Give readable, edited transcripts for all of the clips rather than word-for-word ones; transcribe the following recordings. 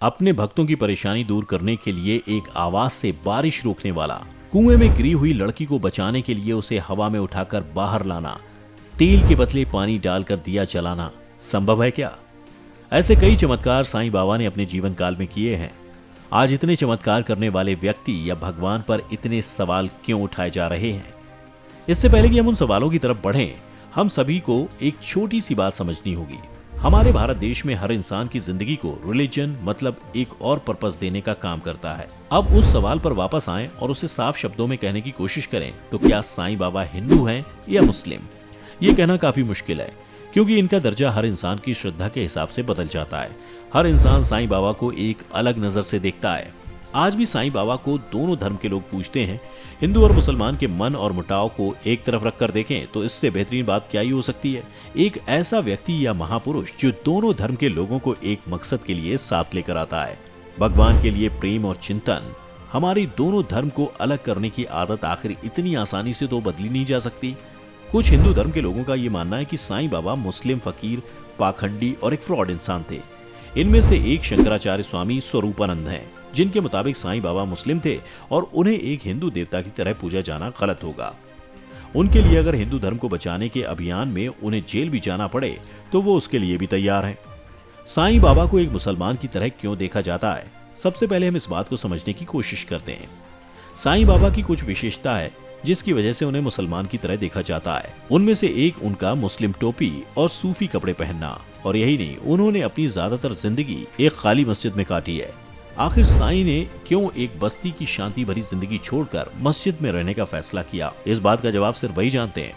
अपने भक्तों की परेशानी दूर करने के लिए एक आवाज से बारिश रोकने वाला, कुएं में गिरी हुई लड़की को बचाने के लिए उसे हवा में उठाकर बाहर लाना, तेल के बदले पानी डालकर दिया जलाना संभव है क्या? ऐसे कई चमत्कार साईं बाबा ने अपने जीवन काल में किए हैं। आज इतने चमत्कार करने वाले व्यक्ति या भगवान पर इतने सवाल क्यों उठाए जा रहे हैं? इससे पहले कि हम उन सवालों की तरफ बढ़ें, हम सभी को एक छोटी सी बात समझनी होगी। हमारे भारत देश में हर इंसान की जिंदगी को रिलीजन मतलब एक और पर्पस देने का काम करता है। अब उस सवाल पर वापस आएं और उसे साफ शब्दों में कहने की कोशिश करें तो क्या साईं बाबा हिंदू हैं या मुस्लिम? ये कहना काफी मुश्किल है, क्योंकि इनका दर्जा हर इंसान की श्रद्धा के हिसाब से बदल जाता है। हर इंसान साईं बाबा को एक अलग नजर से देखता है। आज भी साईं बाबा को दोनों धर्म के लोग पूजते हैं। हिंदू और मुसलमान के मन और मुटाव को एक तरफ रखकर देखें तो इससे बेहतरीन बात क्या ही हो सकती है? एक ऐसा व्यक्ति या महापुरुष जो दोनों धर्म के लोगों को एक मकसद के लिए साथ लेकर आता है, भगवान के लिए प्रेम और चिंतन। हमारी दोनों धर्म को अलग करने की आदत आखिर इतनी आसानी से तो बदली नहीं जा सकती। कुछ हिंदू धर्म के लोगों का ये मानना है कि साईं बाबा मुस्लिम फकीर, पाखंडी और एक फ्रॉड इंसान थे। इनमें से एक शंकराचार्य स्वामी स्वरूपानंद हैं, जिनके मुताबिक साईं बाबा मुस्लिम थे और उन्हें एक हिंदू देवता की तरह पूजा जाना गलत होगा। उनके लिए अगर हिंदू धर्म को बचाने के अभियान में उन्हें जेल भी जाना पड़े तो वो उसके लिए भी तैयार हैं। साईं बाबा को एक मुसलमान की तरह क्यों देखा जाता है? सबसे पहले हम इस बात को समझने की कोशिश करते हैं। साईं बाबा की कुछ विशेषता है जिसकी वजह से उन्हें मुसलमान की तरह देखा जाता है। उनमें से एक उनका मुस्लिम टोपी और सूफी कपड़े पहनना, और यही नहीं, उन्होंने अपनी ज्यादातर जिंदगी एक खाली मस्जिद में काटी है। आखिर साईं ने क्यों एक बस्ती की शांति भरी जिंदगी छोड़कर मस्जिद में रहने का फैसला किया? इस बात का जवाब सिर्फ वही जानते हैं।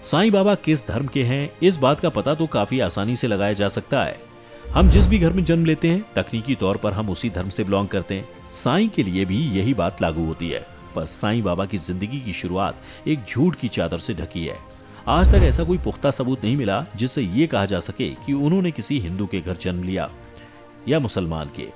साईं बाबा किस धर्म के हैं, इस बात का पता तो काफी आसानी से लगाया जा सकता है। हम जिस भी घर में जन्म लेते हैं, तकनीकी तौर पर हम उसी धर्म से बिलोंग करते हैं। साईं के लिए भी यही बात लागू होती है। पर साईं बाबा की जिंदगी की शुरुआत एक झूठ की चादर से ढकी है। आज तक ऐसा कोई पुख्ता सबूत नहीं मिला जिससे ये कहा जा सके कि उन्होंने किसी हिंदू के घर जन्म लिया या मुसलमान के।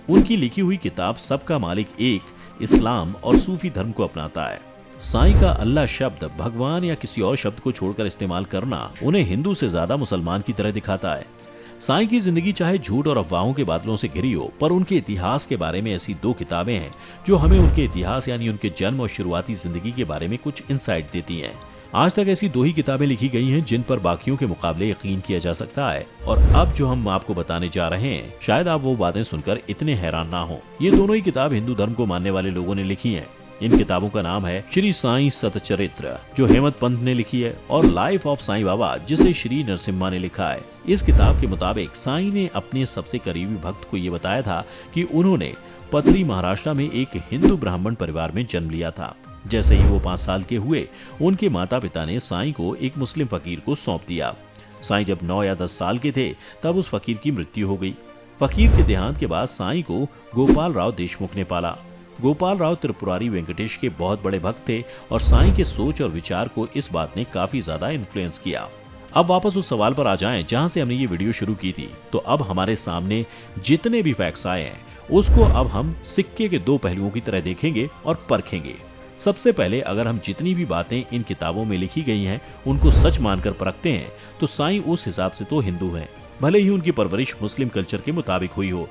उनकी लिखी हुई किताब सबका मालिक एक, इस्लाम और सूफी धर्म को अपनाता है। साईं का अल्लाह शब्द भगवान या किसी और शब्द को छोड़कर इस्तेमाल करना उन्हें हिंदू से ज्यादा मुसलमान की तरह दिखाता है। साईं की जिंदगी चाहे झूठ और अफवाहों के बादलों से घिरी हो, पर उनके इतिहास के बारे में ऐसी 2 किताबें हैं जो हमें उनके इतिहास यानी उनके जन्म और शुरुआती जिंदगी के बारे में कुछ इंसाइट देती हैं। आज तक ऐसी 2 ही किताबें लिखी गई हैं जिन पर बाकियों के मुकाबले यकीन किया जा सकता है। और अब जो हम आपको बताने जा रहे हैं, शायद आप वो बातें सुनकर इतने हैरान ना हो। ये दोनों ही किताब हिंदू धर्म को मानने वाले लोगों ने लिखी है। इन किताबों का नाम है श्री साईं सतचरित्र, जो हेमंत पंत ने लिखी है, और लाइफ ऑफ साईं बाबा, जिसे श्री नरसिम्हा ने लिखा है। इस किताब के मुताबिक साईं ने अपने सबसे करीबी भक्त को ये बताया था कि उन्होंने पतरी महाराष्ट्र में एक हिंदू ब्राह्मण परिवार में जन्म लिया था। जैसे ही वो 5 साल के हुए, उनके माता पिता ने साईं को एक मुस्लिम फकीर को सौंप दिया। साईं जब 9 या 10 साल के थे तब उस फकीर की मृत्यु हो गई। फकीर के देहांत के बाद साईं को गोपाल राव देशमुख ने पाला। गोपाल राव त्रिपुरारी वेंकटेश के बहुत बड़े भक्त थे और साईं के सोच और विचार को इस बात ने काफी ज्यादा इन्फ्लुएंस किया। अब वापस उस सवाल पर आ जाएं जहां से हमने ये वीडियो शुरू की थी। तो अब हमारे सामने जितने भी फैक्ट्स आए हैं उसको अब हम सिक्के के 2 पहलुओं की तरह देखेंगे और परखेंगे। सबसे पहले अगर हम जितनी भी बातें इन किताबों में लिखी गई हैं उनको सच मानकर परखते हैं तो साईं उस हिसाब से तो हिंदू हैं, भले ही उनकी परवरिश मुस्लिम कल्चर के मुताबिक हुई हो।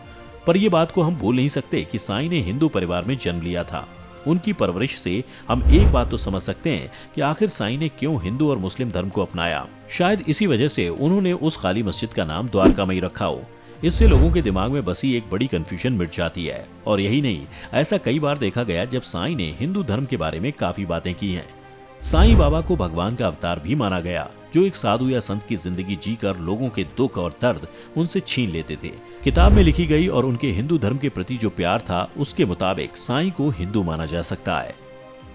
पर यह बात को हम भूल नहीं सकते कि साईं ने हिंदू परिवार में जन्म लिया था। उनकी परवरिश से हम एक बात तो समझ सकते हैं कि आखिर साईं ने क्यों हिंदू और मुस्लिम धर्म को अपनाया। शायद इसी वजह से उन्होंने उस खाली मस्जिद का नाम द्वारकामई रखा हो। इससे लोगों के दिमाग में बसी एक बड़ी कंफ्यूजन मिट जाती है। और यही नहीं, ऐसा कई बार देखा गया जब साईं ने हिंदू धर्म के बारे में काफी बातें की हैं। साईं बाबा को भगवान का अवतार भी माना गया, जो एक साधु या संत की जिंदगी जीकर लोगों के दुख और दर्द उनसे छीन लेते थे। किताब में लिखी गई और उनके हिंदू धर्म के प्रति जो प्यार था, उसके मुताबिक साईं को हिंदू माना जा सकता है।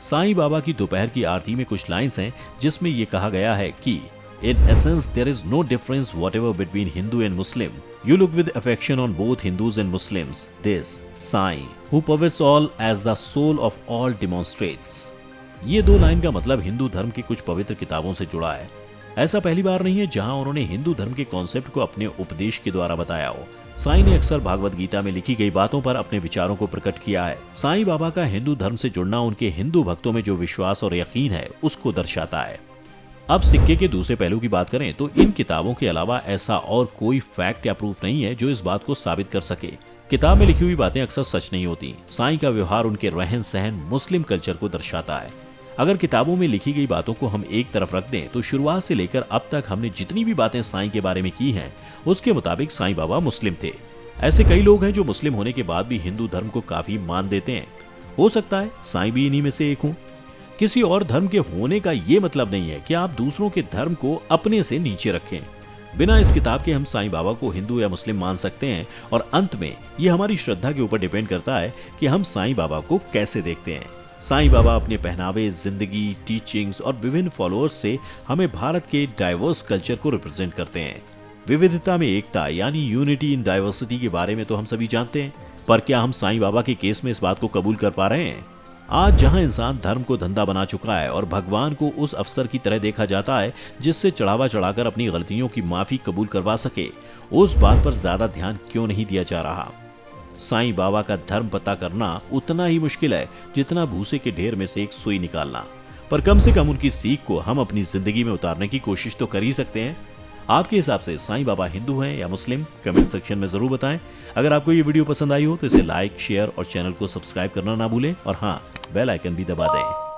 साईं बाबा की दोपहर की आरती में कुछ लाइन्स हैं जिसमें ये कहा गया है कि In essence, there is no difference whatever between Hindu and Muslim. You look with affection on both Hindus and Muslims. This, Sai, who pervades all as the soul of all demonstrates. ये 2 line का मतलब हिंदू धर्म की कुछ पवित्र किताबों से जुड़ा है। ऐसा पहली बार नहीं है जहां उन्होंने हिंदू धर्म के कॉन्सेप्ट को अपने उपदेश के द्वारा बताया हो। साईं ने अक्सर भागवत गीता में लिखी गई बातों पर अपने विचारों को प्रकट किया है। साईं बाबा का हिंदू धर्म से जुड़ना उनके हिंदू भक्तों में जो विश्वास और यकीन है उसको दर्शाता है। अब सिक्के के दूसरे पहलू की बात करें तो इन किताबों के अलावा ऐसा और कोई फैक्ट या प्रूफ नहीं है जो इस बात को साबित कर सके किताब में लिखी हुई बातें अक्सर सच नहीं होती। साईं का व्यवहार उनके रहन सहन मुस्लिम कल्चर को दर्शाता है। अगर किताबों में लिखी गई बातों को हम एक तरफ रख दें तो शुरुआत से लेकर अब तक हमने जितनी भी बातें साईं के बारे में की हैं, उसके मुताबिक साईं बाबा मुस्लिम थे। ऐसे कई लोग हैं जो मुस्लिम होने के बाद भी हिंदू धर्म को काफी मान देते हैं। हो सकता है साईं भी इन्हीं में से एक हों। किसी और धर्म के होने का ये मतलब नहीं है कि आप दूसरों के धर्म को अपने से नीचे रखें। बिना इस किताब के हम साईं बाबा को हिंदू या मुस्लिम मान सकते हैं, और अंत में ये हमारी श्रद्धा के ऊपर डिपेंड करता है कि हम साईं बाबा को कैसे देखते हैं। साईं बाबा अपने पहनावे, जिंदगी, टीचिंग्स और विभिन्न फॉलोअर्स से हमें भारत के डाइवर्स कल्चर को रिप्रेजेंट करते हैं। विविधता में एकता यानी यूनिटी इन डाइवर्सिटी के बारे में तो हम सभी जानते हैं, पर क्या हम साईं बाबा के केस में इस बात को कबूल कर पा रहे हैं? आज जहां इंसान धर्म को धंधा बना चुका है और भगवान को उस अफसर की तरह देखा जाता है जिससे चढ़ावा चढ़ाकर अपनी गलतियों की माफी कबूल करवा सके, उस बात पर ज्यादा ध्यान क्यों नहीं दिया जा रहा? साईं बाबा का धर्म पता करना उतना ही मुश्किल है जितना भूसे के ढेर में से एक सुई निकालना, पर कम से कम उनकी सीख को हम अपनी जिंदगी में उतारने की कोशिश तो कर ही सकते हैं। आपके हिसाब से साईं बाबा हिंदू हैं या मुस्लिम? कमेंट सेक्शन में जरूर बताएं। अगर आपको ये वीडियो पसंद आई हो तो इसे लाइक, शेयर और चैनल को सब्सक्राइब करना ना भूलें, और हाँ, बेल आइकन भी दबा दें।